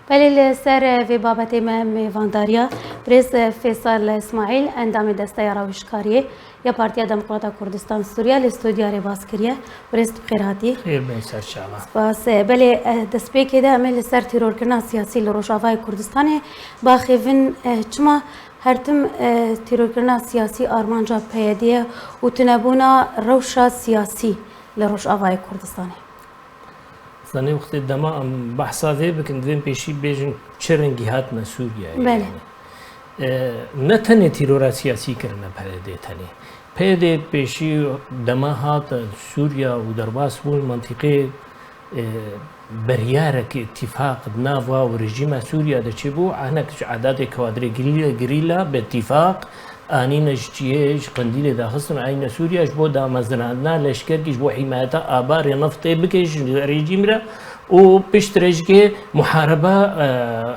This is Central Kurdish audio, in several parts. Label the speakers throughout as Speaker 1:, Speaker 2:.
Speaker 1: بله لسر في بابتي میوانداریا برز فیصل اسماعیل اندام دسته راویشکاریه یا پارتیا دموکراتا کردستان سوریا لاستودیا ریباز کریه برز بخیراتی
Speaker 2: خیر میسر شما
Speaker 1: باس بله دست پیکی ده عمل سر ترور کردن سیاسی لروشاوای کردستان با خوین چما هرتم ترور کردن سیاسی آرمانجا پیدیه و تنبونا روشا سیاسی لروشاوای کردستان
Speaker 2: زنی وقتی دما بحثا وی بکن دویم پیشی بیشن چرنگی هاتنا سوریا
Speaker 1: بله
Speaker 2: نه تنه تیرورا سیاسی کرنا پیده تنه پیده پیشی دما هات سوریا و درباس بون منطقه بریاره که اتفاق ناوا و رژیم سوریا ده چی بو عنک عدد کوادر گریلا به اتفاق آنینش چیش قندیل داخستن عین سوریاش بود دامزدنا لشکرش بو حمایت آبار نفط بکش رژیم را و پیشترش که محاربه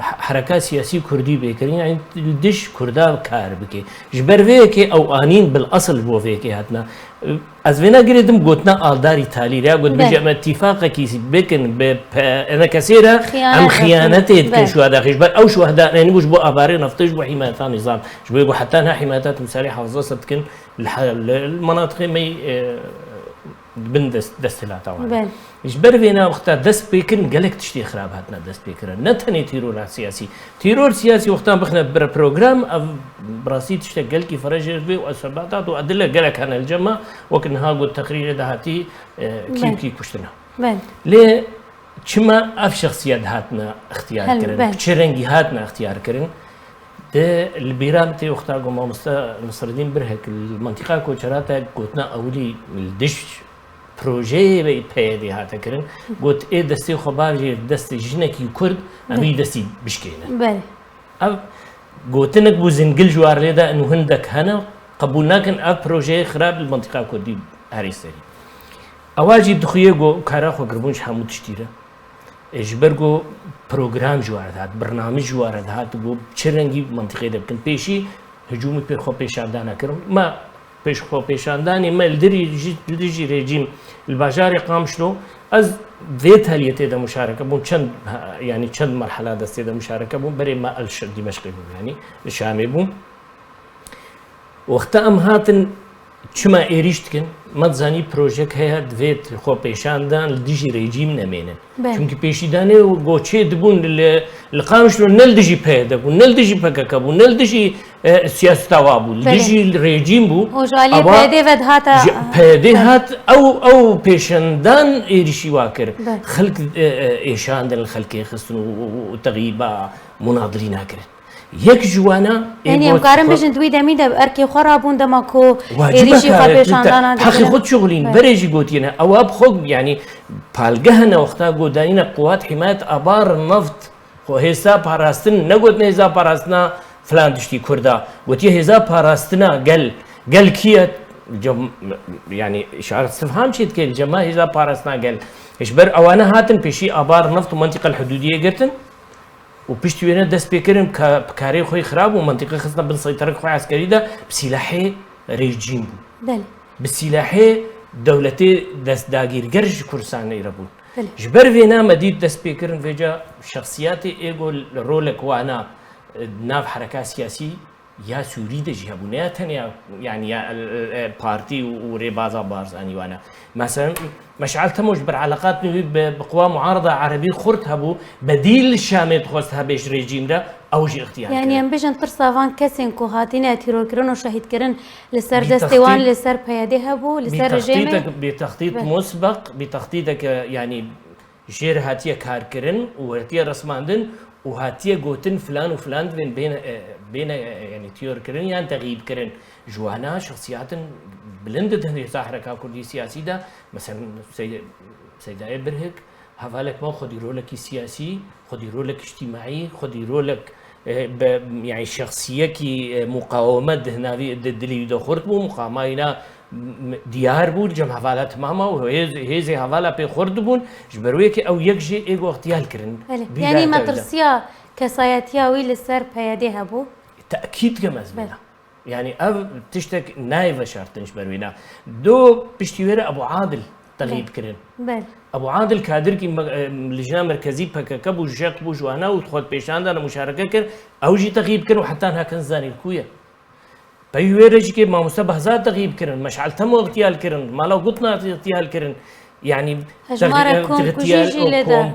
Speaker 2: حرکت سیاسی کردی بکرین یعنی دش کردا کار بکی جبروی که او آنین بالاصل بو که هاتنا از وینا گریدم گوتنا آلداری تالی را گوت بجام اتفاق کیسی بکن به انا کثیره ام خیانت کن شو هذا خش بر او شو هذا يعني مش بو اباري نفتش بو حماية نظام شو بيقول حتى انها حمايات مسلحه وظصت كن المناطق مي بندست دستلا طبعا جبر فينا وقتها دست بيكن قالك تشتي خراب هاتنا دست بيكن نتني تيرور سياسي تيرور سياسي وقتها بخنا بروجرام براسي تشتي قالك فرج بي واسباتات وادله قالك انا الجمع وكنها قلت تقرير دهاتي كي كشتنا ليه چما اف شخصيات هاتنا اختيار كرن چرنگي هاتنا اختيار كرن ده البيرامتي وقتها قوم مصر الدين برهك المنطقه كوچراتا قلتنا اولي الدش پروژه به پیاده هات کردن گفت ای دستی خبری دستی جنکی کرد امی دستی بشکنه.
Speaker 1: بله.
Speaker 2: اب گفتنک بوزنگل جوار لیدا انو هندک هنا قبول نکن اب پروژه خراب المنطقه کردی هریستری. اواجی دخیه گو کارا خو گربونش همود شتیره. اجبر گو پروگرام جوار داد برنامج جوار داد گو چرنگی منطقه دبکن پیشی هجومی پر خو پیشاندانه کردم ما پیش خو پیشاندانی مل دری رژیم الباجار قام شلو از ذات هلیته ده مشارکه بون چند یعنی چند مرحله دسته ده مشارکه بون برای ما دمشق بون یعنی شامی بون وقت ام هاتن چما ایریشت کن متزانی پروژه که دویت خو پیشاندان دیجی رژیم نمینه چونکه پیشیدانه و گوچه دبون لقامش رو نل دیجی پیدا بون نل دیجی پکک بون نل دیجی سیاست وابون دیجی رژیم بون
Speaker 1: وجالی پیدا ود هات
Speaker 2: پیدا هات او پیشاندان ایریشی واکر خلق ایشاندن خلق خستن و تغییبا مناظرین هکر یک جوانا
Speaker 1: یعنی امکارم بشن توی دمی ده ارکی خرابون دما کو ایریشی خبرشاندانا
Speaker 2: حقی خود شغلین بريجي قوتينا او اب خود يعني بالجهنا وقتها قودانينا قوات حماية ابار النفط خو هيسا باراستن نقول هيسا باراستنا فلان تشتي كردا قوتي هيسا باراستنا قال كيت يعني اشاره استفهام شيء كي الجماعه هيسا باراستنا قال اشبر اوانا هاتن بشي ابار النفط ومنطقه الحدوديه قرتن وبيشتوينا دست بكرم كاري خوي خراب ومنطقه خصنا بالسيطره خوي عسكري ده بسلاحي ريجيم بسلاحي دولتي دست داغير قرش كرسان يربون جبر فينا مديد دست بكرم فيجا شخصياتي ايجو رولك وانا ناف حركات سياسي يا سوري ده جهبونيا تانية يعني يا بارتي وريبازا بارزاني وانا مثلا مشعل تموج بالعلاقات بقوى معارضة عربية خرطها بو بديل الشامي تخوستها بيش ريجيم ده أوجي اختيار
Speaker 1: يعني ام بيجن ترسافان كسين كو هاتينا تيرور كرن وشهيد كرن لسر دستوان لسر بياديها بو لسر رجيمي
Speaker 2: بتخطيط مسبق بتخطيطك يعني جير هاتيا كار كرن وهاتيا رسماندن وهاتيا قوتن فلان وفلان بين يعني تيور كرن يعني تغيب كرن جوانا شخصيات بلندت هذه حركة كردي سياسي ده مثلا سيدة برهك هفالك ما خدي رولك سياسي خدي رولك اجتماعي خدي رولك يعني شخصية كي مقاومة هنا دليل دخورت بو مقامينا ديار بود جمع حوالات ماما وهذه حوالا بي خورد بون جبرويك او يكجي ايغو اغتيال كرن
Speaker 1: يعني ما ترسيا كساياتيا وي لسر بياديها بو
Speaker 2: تأكيد كمزبنا يعني أب تشتك نايفة شرطنش بروينا دو بشتيوير أبو عادل تغيب كرن
Speaker 1: بله
Speaker 2: ابو عادل كادر كي لجنه مركزي بككب وجاك بوجوانا ودخل بيشان انا مشاركه كر او جي تغيب كر وحتى انها كان زاني الكويه بيورج كي ما مستبهزات تغيب كرن مشعل تم اغتيال كرن ما لو قلنا اغتيال كرن يعني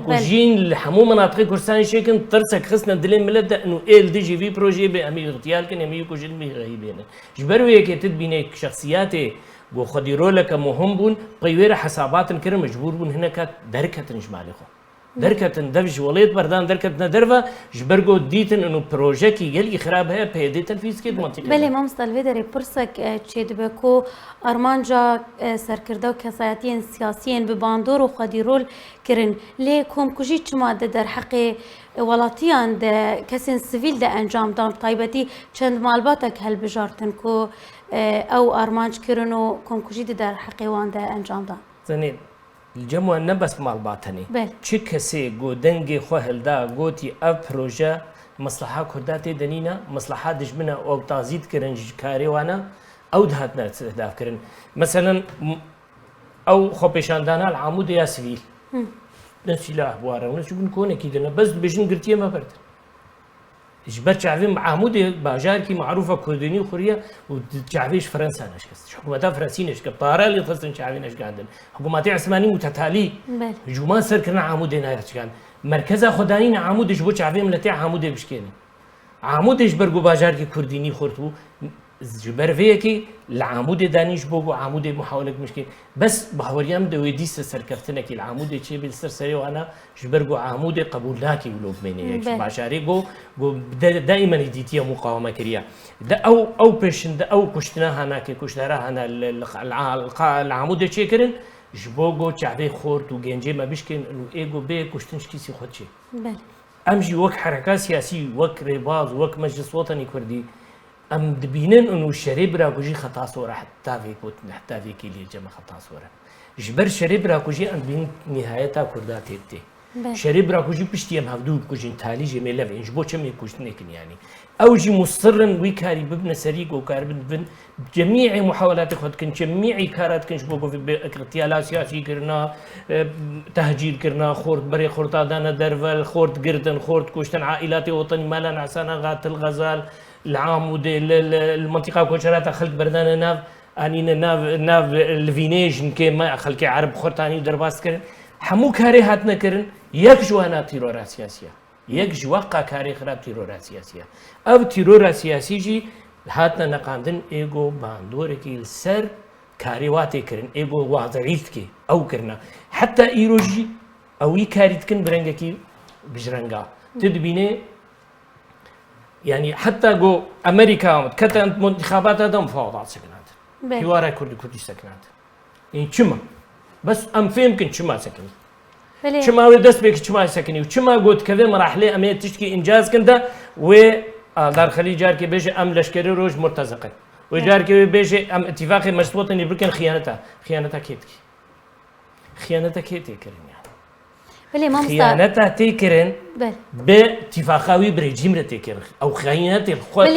Speaker 2: كوجين لحمو مناطق كردستان شكل ترسك خصنا دلين ملد انه ال دي جي في بروجي بامي اغتيال كن امي كوجين مي غيبين جبروا هيك تدبينك شخصياتي گو خودی رولك مهم بون بيوير حسابات كرن مجبور بون هناك دركه نجمالي خو دركه دفج وليد بردان دركه ندرفا جبرگو ديتن انه بروجيكي يلي خراب هي بيدي تنفيذ كده منطقه
Speaker 1: بله ما مستلوي دري پرسك چه دبكو ارمانجا سرکرده و کسایتین سیاسیین به باندور و خودی رول کرن لی کمکوژی چما در حق ولاتیان ده کسین سیویل ده انجام دان طایبتی چند مالباتک هل بجارتن کو او ارمانج کرن و کمکوژی در حق وان ده انجام دان
Speaker 2: زنين الجموع نبس مالباتني
Speaker 1: بل
Speaker 2: چه کسی گو دنگی خو هلدا گوتی اف پروژه مصلحه کردات دنینا مصلحه دجمنا او تازید کرن کاری وانا او دهات استهداف کرن مثلا او خو پیشاندانا العمود یا سویل نسيلا بواره ونشوف نكون كده بس بيجن قرتيه ما برد جبر شعبي عمود باجار كي معروفه كردني وخوريه وشعبيش فرنسا نشكس حكومتها فرنسيه نشكس طارا اللي تصل شعبي نشكس عندنا حكومات عثماني متتالي جومان سر كنا عمود هنا كان مركز خدانين عمود جبو شعبي ملتي عمود بشكيني عمود جبر باجار كي كردني خورتو جبر فيكي العمود دانيش بوغو عمود محاولة مشكل بس بحوريام دوي ديس سركفتنا كي العمود شي بالسرسري وانا جبرغو عمود قبول لاكي ولوب مني باشاري جو دائما يديتيا مقاومه كريا دا او بيشن دا او كشتنا هناك كشترا هنا العمود شي كرن جبوغو شعبي خورت وجنجي ما بيشكن انه ايجو بي كشتنش كيسي خدشي
Speaker 1: بله
Speaker 2: امجي وك حركات سياسي وك رباط وك مجلس وطني كردي ام دبينن انه الشريب راكوجي خطا صوره حتى في كوت حتى في كيلي جمع خطا صوره جبر شريب راكوجي ام بين نهايتها كردات تي شريب راكوجي بشتي ام هفدو كوجي تالي جي ميلف انج بوچم يكوشنيكن يعني اوجي مصرا ويكاري ببن سريق وكار بن جميع محاولات خد كن جميع كارات كنش بوكو في اغتيالات سياسي كرنا تهجير كرنا خورت بري خورتا دانا درفل خورت قردن خورت كوشتن عائلات وطني مالا نعسانا غات الغزال العام المنطقه كوشرات خلق بردان ناف اني ناف الفينيج كيما خلق عرب خورتاني درباس كرن حمو كاري هاتنا كرن يك جوانا تيرورا سياسيه يك جواقا كاري خراب تيرورا سياسيه او تيرورا سياسي جي هاتنا نقاندن ايجو باندوركي السر كاريواتي كرن ايجو واضعيتكي او كرنا حتى ايروجي او يكاريتكن برنجكي بجرنجا تدبيني يعني حتى جو امريكا كانت انتخابات هذا مفاوضات سكنات حوار كردي سكنات يعني شما بس ام فهم كنت شما سكني شما ودست بك شما سكني وشما قلت كذا مراحل امي تشكي انجاز كندا و دار خليج جار كي بيجي ام لشكري روج مرتزقه وجار كي بيجي ام اتفاقي مجلس وطني بركن خيانتها كيتكي خيانتها كيتي كريم يعني خيانتها تيكرن باتفاقاوي بريجيم رتيكر او خيانات الخوت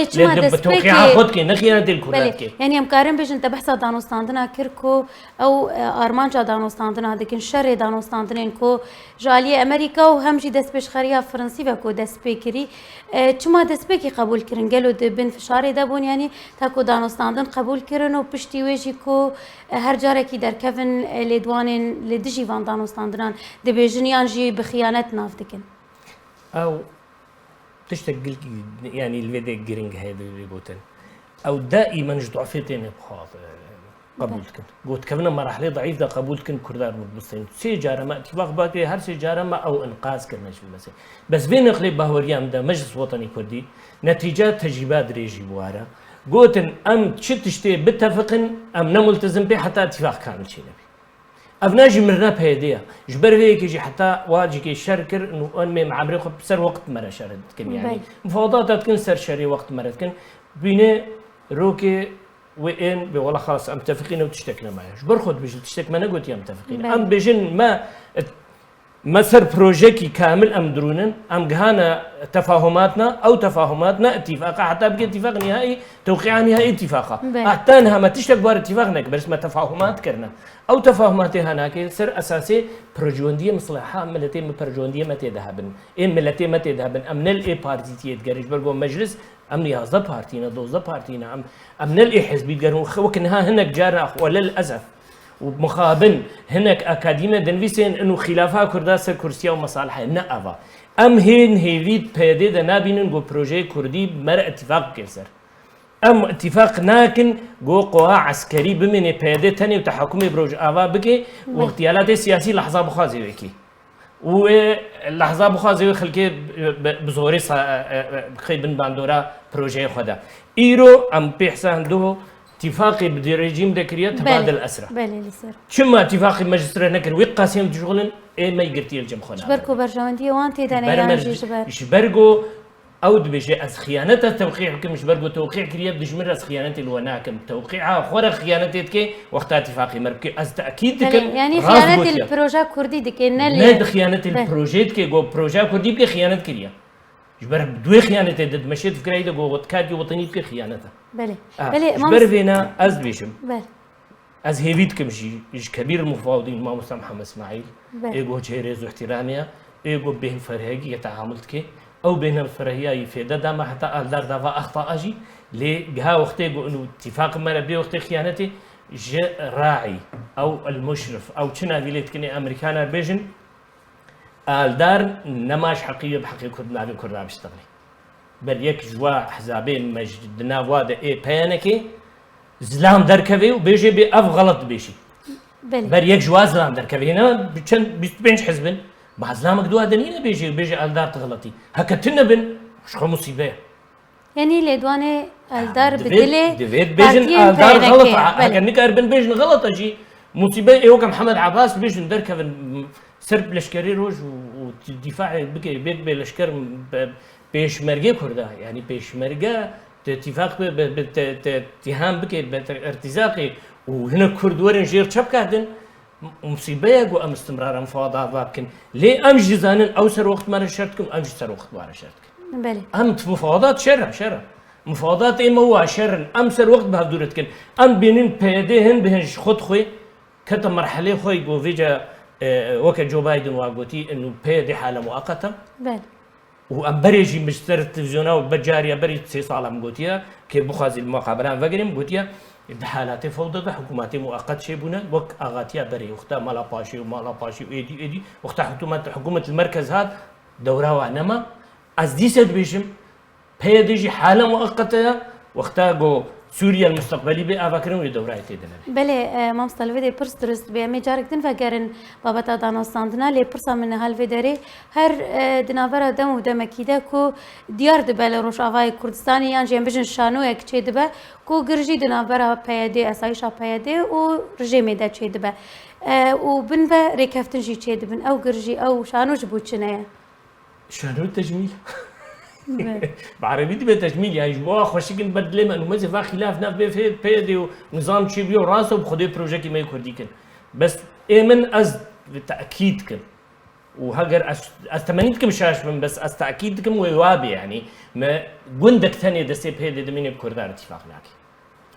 Speaker 2: بتوقيع خودك نخيانات الكردات
Speaker 1: يعني امكارن بيجن تبحث دانوستاندنا كركو او ارمانجا دانوستاندنا دكن شر دانوستاندنين كو جاليه امريكا وهمجي دس بيش خريا فرنسي وكو دس بيكري چما دس بيكي قبول كرن قالو بن فشاري دبون يعني تاكو دانوستاندن قبول كرن وبشتي ويجي كو هر جاركي در كفن لدوانين لدجي فان دانوستاندنان دبيجنيان جي بخيانات نافدكن
Speaker 2: او تشتغل يعني الفيديو جرينج هذا اللي بوتن او دائما ضعفتين بخاط قبولتكن قلت كفنا مراحل ضعيف ده قبولتكن كردار مبسطين سيجاره ما اتفاق باقي هر سيجاره ما او انقاذ كرنا شو المسائل بس بين اقليم باوريام ده مجلس وطني كردي نتيجات تجربات ريجي بواره قلت ام تشتي بتفقن ام نملتزم به حتى اتفاق كامل شيء نبي افناجي مرنا بهديه جبر هيك يجي حتى واجي شركر انه انمي معامله بسر وقت مره شرد كن يعني مفاوضات تكن سر شري وقت مره كن بينه روكي وين والله خلاص متفقين وتشتكنا معي جبر خد بيجي تشتك ما انا قلت يا متفقين ام بيجن ما مثل بروجيكي كامل ام درونن ام جهانا تفاهماتنا او تفاهماتنا اتفاق حتى بقى اتفاق نهائي توقيع نهائي اتفاقا حتى انها ما تشتك بار اتفاقنا بس ما تفاهمات كرنا او تفاهمات هناك سر اساسي بروجونديه مصلحه ملتي بروجونديه متى ذهبن ام ملتي متى ذهبن امن الاي بارتي تيتجرج برجو مجلس ام يازا بارتينا دوزا بارتينا امن الاي حزب يتجرون وكنها هناك جار وللاسف ومخابن هناك أكاديمية دنفيسين إنه خلافها كردا سر كرسيا ومصالحة نأفا أم هين هيفيد بيدي دا نابين جو بروجي كردي مر اتفاق كيسر أم اتفاق ناكن جو قوى عسكري بمن بيدي تاني وتحكمي بروج آفا بكي واغتيالات سياسي لحظة بخازي وكي ولحظة بخازي خلقي بزوري خيبن باندورا بروجي خدا إيرو أم بيحسان دوه اتفاقي بدي ريجيم ذكرية تبادل الأسرى.
Speaker 1: بله لسر.
Speaker 2: شما اتفاقي ماجستير نكر وقاسم تشغلن إيه ما يقرتي الجم خنا.
Speaker 1: شبركو برجواندي وانتي داني رانجي شبر.
Speaker 2: شبركو أو دبيجي از خيانة توقيع كم شبركو توقيع كريه بدي جمر از خيانة الوناكم توقيعها خورا خيانتك كي وقت اتفاقي مركي از تأكيد كم.
Speaker 1: يعني خيانة البروجا كردي دكينا ليه.
Speaker 2: ناد خيانة البروجيت كي جو بروجا كردي بكي خيانة كريه. جبر بدوي خيانته دد مشيت فكرة إذا قوت كادي وطني بك خيانته.
Speaker 1: بله. بله.
Speaker 2: جبر فينا أز بيشم.
Speaker 1: بله.
Speaker 2: أز هيفيد كم شيء كبير المفاوضين ما مستر محمد إسماعيل. إيجو جهرز واحترامية إيجو بين فرهجي يتعاملت كي أو بين الفرهية يفيد دام حتى الدار دفع أخطاء أجي لجها وقت يقول إنه اتفاق ما نبي وقت خيانته جاء راعي أو المشرف أو كنا فيليت كني أمريكانا بيجن الدار نماش حقيقي بحقيقة كردنا في كردنا بيشتغلي بل يك جوا حزابين مجدنا وادا اي بيانكي زلام دركبي وبيجي بأف غلط بيشي بل يك جوا زلام دركبي هنا بيش حزبن مع زلامك دوا دنينا بيجي الدار تغلطي هكا بن مش مصيبة
Speaker 1: يعني لدواني الدار بدلي
Speaker 2: دفيد بيجن الدار غلط هكا نكر بن بيجن غلط اجي مصيبة ايوه محمد عباس بيجن دركب سرب لشكري روج والدفاع بكي بيت بلشكر بيشمرقة كردا يعني بيشمرقة اتفاق باتهام بكي بارتزاقي وهنا كرد ورن جير شب كاهدن مصيبة يقو أم استمرار مفاوضات بابكن ليه أم جزانن أوسر وقت ما رشرتكم أم جسر وقت ما رشرتكم
Speaker 1: بلي
Speaker 2: أم مفاوضات شر مفاوضات إيه هو شر أم سر وقت بهدورتكن أم بينين بيديهن بهنش خد خوي كتم مرحلة خوي جو فيجا وقت جو بايدن واقوتي إنه بيدي حالة مؤقتة
Speaker 1: بلي
Speaker 2: وأم بريجي مشتر التلفزيون وبجارية بري 6 صالة مقوتيا كي بخازي المقابلان فقريم قوتيا بحالات فوضى حكومات مؤقت شيبونا وك أغاتيا بري وقتها مالا باشي ومالا باشي وإيدي وقتها حكومة المركز هاد دورها وانما از دي سد بيشم بيديجي حالة مؤقتة وقتها جو سوريا المستقبلي بأفكرهم لدورة تيدنا.
Speaker 1: بله ما مستلفي برس درست بيمي جارك دن فكرن بابتا دانا ساندنا لي برسا من هالفيدري هر دنافرا دم ودم كيدا كو ديار دبل روشافاي كردستاني يعني جنب بجن شانو اك چه دبا كو گرجي دنافرا پيدي اسايشا پيدي و رجيمي دا چه دبا و بن با ريكفتن جي چه دبن او گرجي او شانو جبو چنه
Speaker 2: شانو التجميل بعربي دي بتجميل يعني جوا خوشي كن بدله انه مزه فا خلاف ناف بيدي ونظام شي بيو راسه بخدي بروجي كي ما يكردي كن بس من از بالتاكيد كن وهجر از 80 كم شاش من بس از تاكيد كم ويوابي يعني ما جندك ثاني دسي بيدي دمين بكردار اتفاق لاكي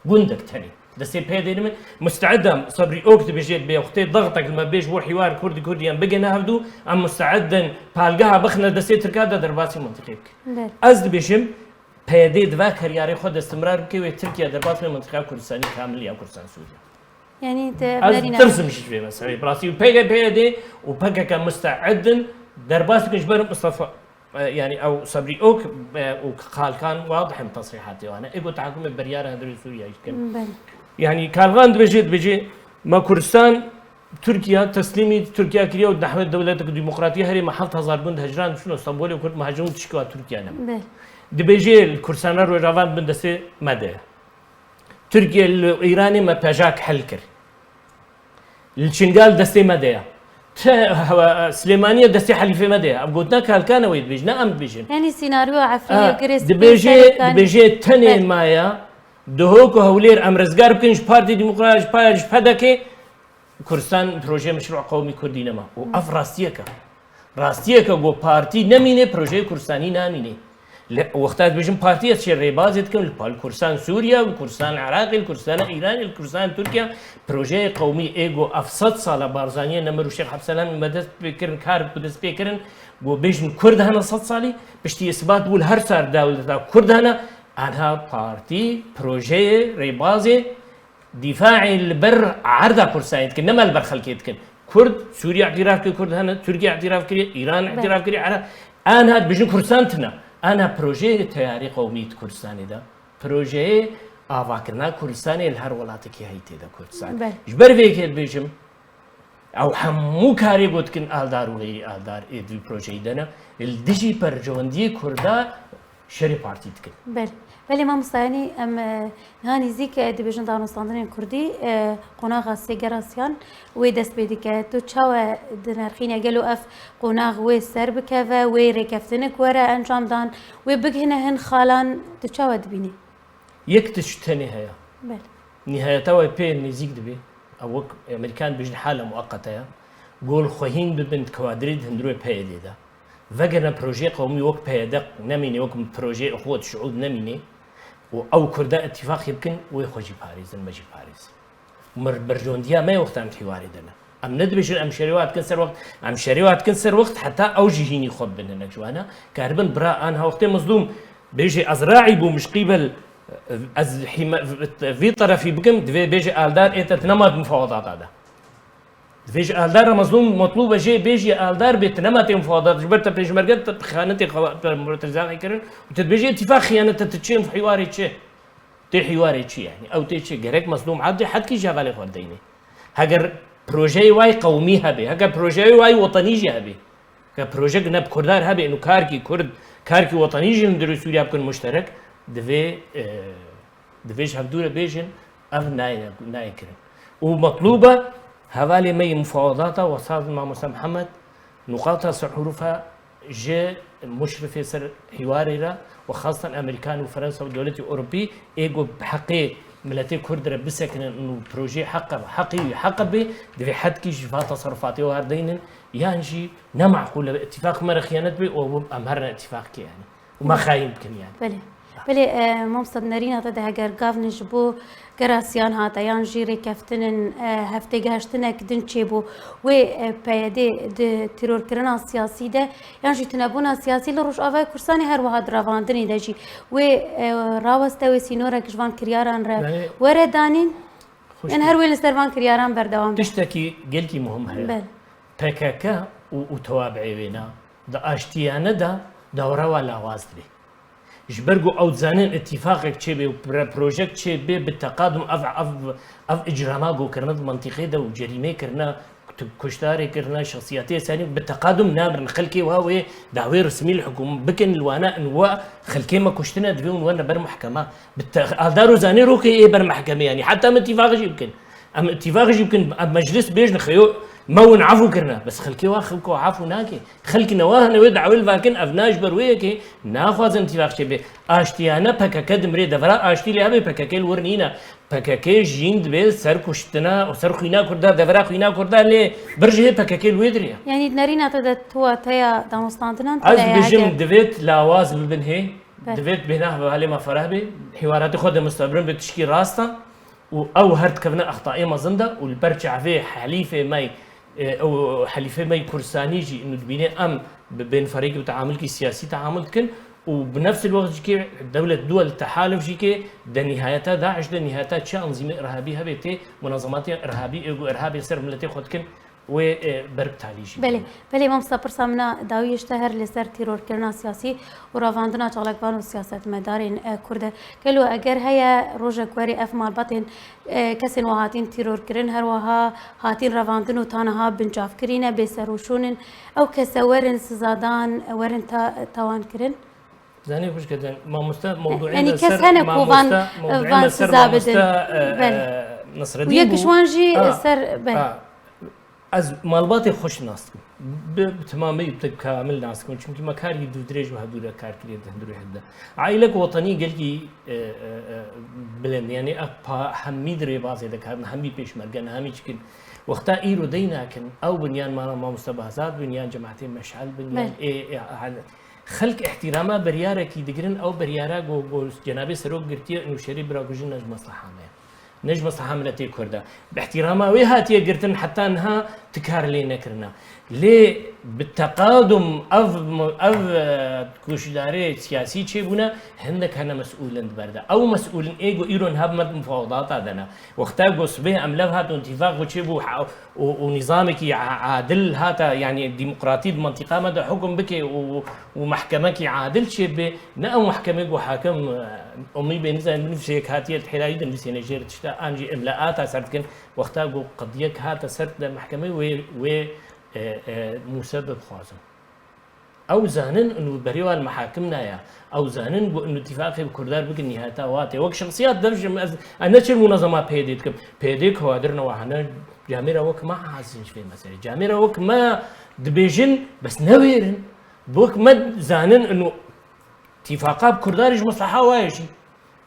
Speaker 2: جندك ثاني دسي بيدي دمين مستعدا صبري اوكت بيجي بيوختي ضغطك لما بيج هو حوار كردي كرديان بقى نهبدو ام مستعدا بالقاها بخنا دسي تركادا درباسي منطقيك از بيشم بيدي دفاكر ياري خد استمرار بكي تركيا درباسي منطقه كردستاني كامل يا كردستان سوريا
Speaker 1: يعني
Speaker 2: از ترسم شيء مثلا براسي بيدي وبقى كان مستعدا درباسي كجبر مصطفى يعني او صبري اوك وقال كان واضح من تصريحاتي وانا ايجو تحكم بريار هذول سوريا يعني كالغان بيجي ما كردستان تركيا تسليمي تركيا كريا ونحو الدولة الديمقراطية هري محل تزار بند هجران شنو اسطنبول وكرد مهاجرون تشكوا تركيا نعم دبيجي الكردستان روان بند دسي مدى تركيا الايراني ما بيجاك حلكر الشنغال دسي مدى سليمانية دستي حليفة مدى قلنا كان ويد بيجنا ام بيجن
Speaker 1: يعني سيناريو عفرية وكريس
Speaker 2: دبيجي تاني مايا دهوكو هولير امرزقار بكنش بارتي ديمقراطي باج بدكي كردستان بروجي مشروع قومي كردي نما وافراستيكا ڕاستیەکە گۆ پارتی نەمینێ پرۆژەی کورسانی نامینێ وەختات بژم پارتیە چێ ڕێبازێت کەم پال کورسان سووریا و کورسان عراقی کورسانە ئیرانی کورسان تورکیا پرۆژەیە قومی ئێگۆ 700 ساڵە بارزانیە نەمەر و شێخ حەبسەلامی بەدەست پێکردن کار بەدەست پێکردن بۆ بێژن کورد هەنە 100 ساڵی پشتی ئیسبات بوو هەر سار داولەتا کورد هەنە ئەنها پارتی پرۆژەیە ڕێبازێ دیفاعی لەبەر عەردا کورسانیت کرد نەما لەبەر خەڵکێت کرد کورد سووریا اعتراف کرد کورد هەنە تورکیا اعتراف کرد ئیران اعتراف کرد عراق ئەنها بژن کورسان تنە ئەنا پرۆژەیە تیاری قومیت کوردستانیدا پرۆژەیە ئاواکردنا کوردستانی لە هەر وڵاتێکی هەی تێدا کوردستان ji ber vêkê dibêjim ew hemû karê gotkin aldar û غêrî aldar ê vî projeyî de ne li dijî percewendiyê Kurda şerê partî dikin.
Speaker 1: بله مامۆستایانی ئەم نهانی کە دەبێژن دانوستاندنên Kurdî qonaxa sêgerasiyan wê dest pê dike tu çawe dinirxîne gelo ev qonax wê ser bikeve wê rêkeftinik were encamdan wê bigihine hin xalan tu çawe dibînî
Speaker 2: yek tişt tenê heye nihayeta we pê nêzik dibe ew wek Amerîkan bêjin hala mueqeteya gol xwehîn bibin kawadirê hundirê peyê lêda vegerne projeyê qewmî wek peyede nemîne wek projeyê xwe şûd nemîne و Kurda ittifaqê bikin wê xwe jî parêzin me jî parêzin berjewendiya me wextan hîwarê de ne em nedibêjin em şerêwa dikin ser wext em şerêwa dikin ser wext heta ew jî hînî xwe bibin hinek ji wan karibin bira anha wextê mezlûm bêjê ez racî bûm ji qîbel ez vî terefî bikim divê bêjê aldar ête nema mufawedata de divê ji aldara mezlûm metlûb e jê bêjî aldar bê nema tê mufawedat ji ber te pêşmerge te xeyanetê مرتزاقی kirin û te dibêjî ittifaq xeyanete te çê hîwarê çê tê hîwarê çi yani ew tê çi gerek mezlûm abdê hedkî ji hevalê xwe deyîne heger projeyê wayî qewmî hebe heger projeyê wayî wetanî jî hebe heger projek neb kurdar hebe û karkî kurd karkî wetanî jî hundirê Sûriya bikin muşterek divê ji hevdûre bêjin ev nayê kirin û metlûba هەواڵێ مەی مفاوضاتە وەساز مامۆستا محەممەد نقاطە سەحروفە ژێ مشرفێ سەر هیوارێرە و خاستان ئەمریکان و فەرەنسا و دەوڵەتی ئۆروپی ئێگۆ حەقێ ملەتی کوردرە بسەکنن و پرۆژێ حەقی حەقە بێ دەبێ حەدکی ژفا تەسەڕفاتیەوە هەردەینن یانژی نەمعقولە اتفاق مەرە خیانەت بێ ئەو ئەم هەرە اتفاقی یانی وما خاین بکەن یانی
Speaker 1: بله مامۆستا نەریناتە هەگەر گاڤنش بۆ گەراسیان هاتە یان ژی ڕێکەفتنن هەفتێگەهشتنێک دن چێ بوو wê peyedê di tîrorkirina siyasî de yan jî tunebûna siyasî li Rojavayê Kurdistanê her wiha di revandinê de jî wê raweste wê sînorek ji van kiryaran re were danîn yan her wê li ser van kiryaran berdewam
Speaker 2: tiştekî gelkî muhim heye PKK û tewabeyê wê ne di aştiyane de dewrewa lawaz dibe ji ber ku ew dizanin ittifaqek çêbê û projek çêbê bi teqadum ev icrama gokirina di mentîqê de û cerîmekirina kuşdarê kirina şexsiyetê sanî bi teqadum nabirin xelkê wa wê dawê resmî li hikûmet bikin li wana in wa xelkê me kuştine divê û wana ber mehkema aldar û zanî rokê ê ber mehkemê yanî heta em ittifaq jî bikin em ittifaq jî bikin em meclis bêjin xeyo مون عفو كرنا بس خلكي واخلكو عفو ناكي خلكي نواهنا ود عويل فاكن افناش برويكي ناخذ انتفاق شبه اشتيانا بكك دمري دفرا اشتي لي ابي بكك الورنينا بكك جيند بي سر كشتنا وسر خينا كردا دفرا خينا كردا لي برجه بكك الويدريا
Speaker 1: يعني نارينا تدت تو تيا دامستانتنا
Speaker 2: از بجم دفيت لاواز ببن هي دفيت بينها بالي ما فرهبي حوارات خود مستبرم بتشكي راستا او هرت كفنا اخطاء مزنده والبرجع فيه حليفه ماي او حليفه ماي كرسانيجي انه تبيني ام بين فريق تعامل سياسي تعامل كن وبنفس الوقت كي دول التحالف جيكي ده نهايتها داعش ده نهايتها تشا انظمه ارهابيه هبتي منظمات ارهابيه ارهابي سر ملتي خد كن و برب تعليجي
Speaker 1: بله مامستا پرسامنا داوی اشتهر لسر تیرور کرنا سیاسی و راواندنا چالکبان و سیاست مدارین کرده کلو اگر هيا روجا کوری اف مالباتین کسین و هاتین تیرور کرن هر وها هاتین رواندن و تانها بنجاف کرینه بسروشونن او کسورن سزادان ورن توان کرن
Speaker 2: زاني خوش كده ماموستا موضوعين
Speaker 1: يعني كس هنا كوفان فان سزابدن
Speaker 2: نصر الدين
Speaker 1: ويكشوانجي سر
Speaker 2: از مالباتی خوش ناستم بتمامی بكامل ناستم چونکی ما کاری دو درێژ و هەدوورە کار کرێت هەندروی هەدا عیلەک وەتەنی گەلکی بلند یعنی هەمی درێ بازێ دەکاتن هەمی پێشمەرگەن هەمی چکن وقتا ئیر و دەی ناکەن ئەو بنیان مامۆستا بازات بنیان جەماعەتی مەشعەل بنیان خەڵک احتیراما بەریارێکی دەگرن ئەو بەریارە بۆ جەنابێ سەرۆک گرتیە نوشێری براگوژن نەژ مەسلحامەیە نەژ مەسلحا ملەتی کوردە باحتیراما وێ هاتیە گرتن حتا نها تکار لێ نەکردنا لێ بالتقادم ئەو کوشدارێ سیاسی چێبوونە هەندێک هەنە مەسئولن بەردە ئەو مەسئولن ئێگۆ ئیرۆن هەبمەت مفاوضاتا دەنا وەختا گۆسبێ ئەملەو هات انتیفاق و چێبوو و نظامێکی عادل هاتە یعنی دیموقراتی منطقه مەدە حکم بکێ و محکمەکی عادل چێ بێ نە ئەو محکمێک و حاکم ئەمی بێ نزان بنفسێک هاتیە حێرایی دەنووسێنە ژێر تشتا ئانجی ئەملاءاتا سەردکن وەختا گۆ قەدیەک هاتە سەر لە محکمەی وێ موسى بخوازم او زانن انه بريوان محاكم نايا او زانن بو انه اتفاقي بكردار بك نهايتا واتي وك شخصيات درج انا شي المنظمه بيديك بيديك هو درنا وحنا جاميرا وك ما حاسين في المسألة جاميرا وك ما دبيجن بس نويرن بوك ما زانن انه اتفاقات بكردارج مصلحه وايشي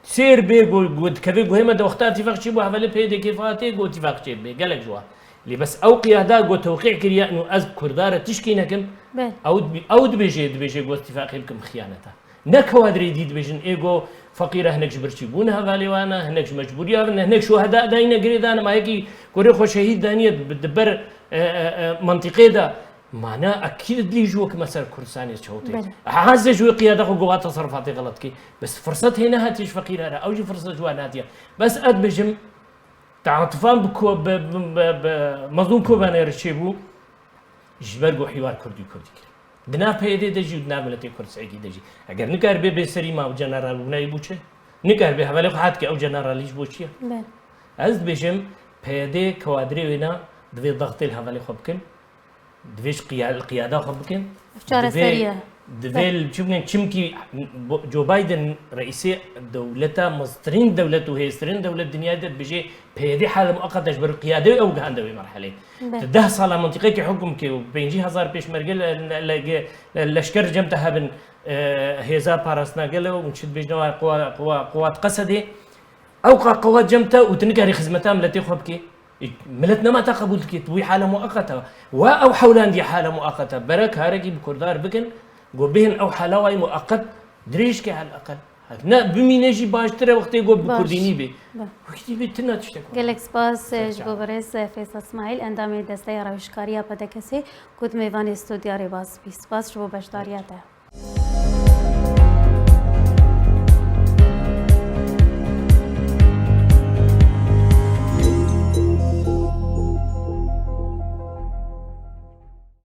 Speaker 2: سير بيقو قد كبي قهمه وقتها اتفاق شي بو حوالي بيديك فاتي قو اتفاق شي بي قالك جوا اللي بس او قيادات جو توقيع كريا انه از كرداره تشكينكم او دبيجي جو اتفاقي لكم خيانته نكوادري دي دبيجن ايجو فقيره هناك برشيبونها فاليوانا هناك مجبوريه هناك شهداء داينا قريدانا ما هيك كوري خو شهيد دانيه بالدبر منطقه ده معناه اكيد لي جوك مسار كردستاني شوتي عايز جو قياده قوات تصرفاتي غلط كي بس فرصه هنا هاتيش فقيره او جي فرصه جوان هاتيه بس ادبجم تعاطفان مظلوم كوبان يرشيبو جبرجو حوار كردي دنا بيدي دجي ودنا ملتي كرد سعيدي دجي اگر نكار بي سري ما جنرال وناي بوچه نكار بي حوالي حد كي او جنراليش بوچيه از بجم بيدي كوادري وينا دوي ضغط الحوالي خبكن دويش القياده خبكن
Speaker 1: افكار سريه
Speaker 2: دفيل شوفنا كمكي جو بايدن رئيسي دولته مصدرين دولته هي سرين دولة الدنيا ده بيجي بهذه حالة مؤقتة جبر قيادة أو جهندوي مرحلة 10 سنة منطقة كي حكم كي وبينجي هزار بيش مرجل لشكر جمتها بن هيزا بارسنا قالوا ونشد بيجنا قوات قصدي أو قوات جمتها وتنكري خدمتها ملتي خبكي ملتنا ما تقبل كي توي حالة مؤقتة أو حولان دي حالة مؤقتة برك هارجي بكردار بكن جو بهن او حلاوي مؤقت دريش كي على الاقل نا بمينجي باشتري وقت يقول بكرديني بي وقتي بتنا تشتكو
Speaker 1: قالك سباس جو بريس فيصل اسماعيل اندامي دستي روشكاريا بدكسي كنت ميفاني استوديو باس بي سباس شو باشدارياته